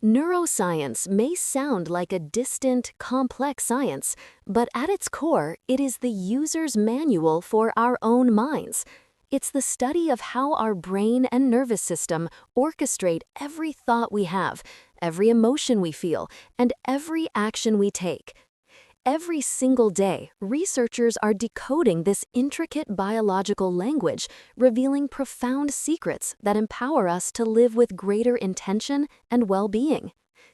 Neuroscience may sound like a distant, complex science, but at its core, it is the user's manual for our own minds. It's the study of how our brain and nervous system orchestrate every thought we have, every emotion we feel, and every action we take. Every single day, researchers are decoding this intricate biological language, revealing profound secrets that empower us to live with greater intention and well-being.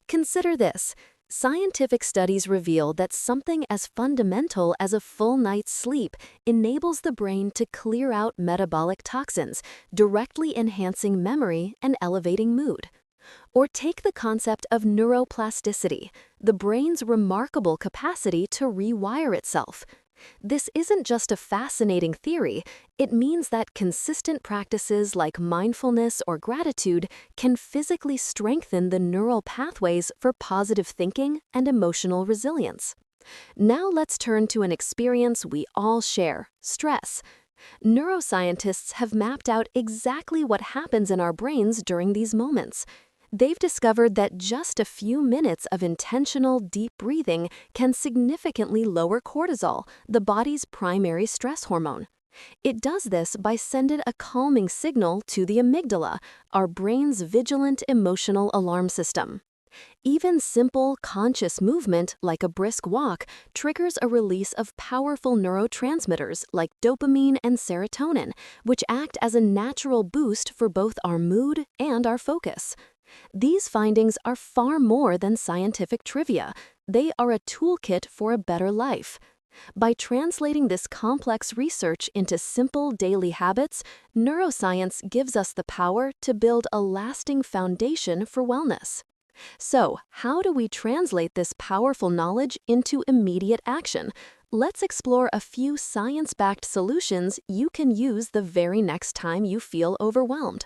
Consider this. Scientific studies reveal that something as fundamental as a full night's sleep enables the brain to clear out metabolic toxins, directly enhancing memory and elevating mood. Or take the concept of neuroplasticity, the brain's remarkable capacity to rewire itself. This isn't just a fascinating theory, it means that consistent practices like mindfulness or gratitude can physically strengthen the neural pathways for positive thinking and emotional resilience. Now let's turn to an experience we all share: stress. Neuroscientists have mapped out exactly what happens in our brains during these moments. They've discovered that just a few minutes of intentional deep breathing can significantly lower cortisol, the body's primary stress hormone. It does this by sending a calming signal to the amygdala, our brain's vigilant emotional alarm system. Even simple, conscious movement, like a brisk walk, triggers a release of powerful neurotransmitters like dopamine and serotonin, which act as a natural boost for both our mood and our focus. These findings are far more than scientific trivia. They are a toolkit for a better life. By translating this complex research into simple daily habits, neuroscience gives us the power to build a lasting foundation for wellness. So, how do we translate this powerful knowledge into immediate action? Let's explore a few science-backed solutions you can use the very next time you feel overwhelmed.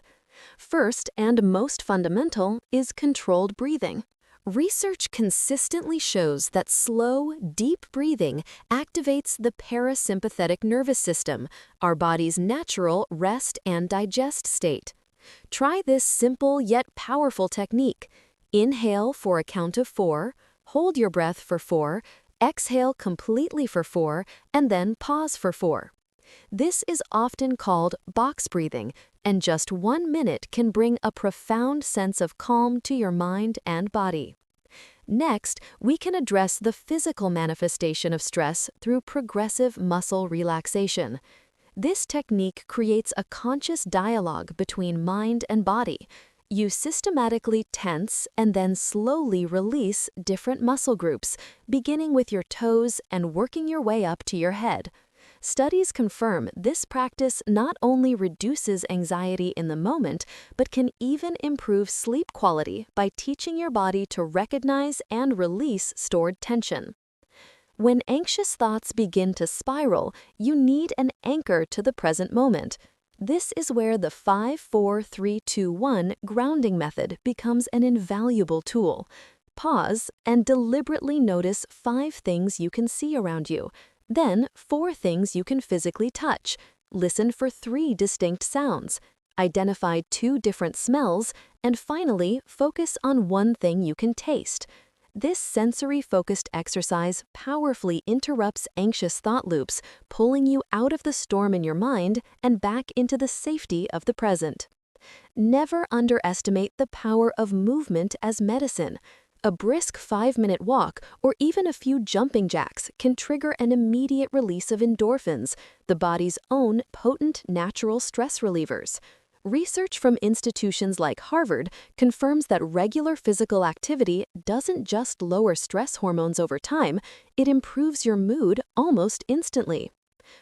First, and most fundamental, is controlled breathing. Research consistently shows that slow, deep breathing activates the parasympathetic nervous system, our body's natural rest and digest state. Try this simple yet powerful technique. Inhale for a count of 4, hold your breath for 4, exhale completely for 4, and then pause for 4. This is often called box breathing, and just 1 minute can bring a profound sense of calm to your mind and body. Next, we can address the physical manifestation of stress through progressive muscle relaxation. This technique creates a conscious dialogue between mind and body. You systematically tense and then slowly release different muscle groups, beginning with your toes and working your way up to your head. Studies confirm this practice not only reduces anxiety in the moment, but can even improve sleep quality by teaching your body to recognize and release stored tension. When anxious thoughts begin to spiral, you need an anchor to the present moment. This is where the 5-4-3-2-1 grounding method becomes an invaluable tool. Pause and deliberately notice 5 things you can see around you. Then 4 things you can physically touch. Listen for 3 distinct sounds. Identify 2 different smells. And finally, focus on 1 thing you can taste. This sensory-focused exercise powerfully interrupts anxious thought loops, pulling you out of the storm in your mind and back into the safety of the present. Never underestimate the power of movement as medicine. A brisk 5-minute walk or even a few jumping jacks can trigger an immediate release of endorphins, the body's own potent natural stress relievers. Research from institutions like Harvard confirms that regular physical activity doesn't just lower stress hormones over time, it improves your mood almost instantly.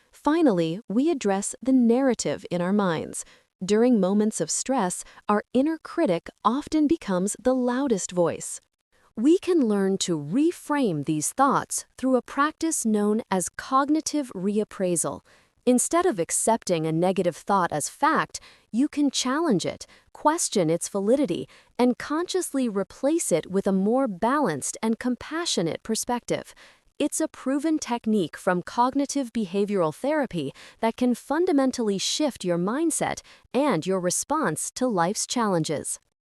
Finally, we address the narrative in our minds. During moments of stress, our inner critic often becomes the loudest voice. We can learn to reframe these thoughts through a practice known as cognitive reappraisal. Instead of accepting a negative thought as fact, you can challenge it, question its validity, and consciously replace it with a more balanced and compassionate perspective. It's a proven technique from cognitive behavioral therapy that can fundamentally shift your mindset and your response to life's challenges.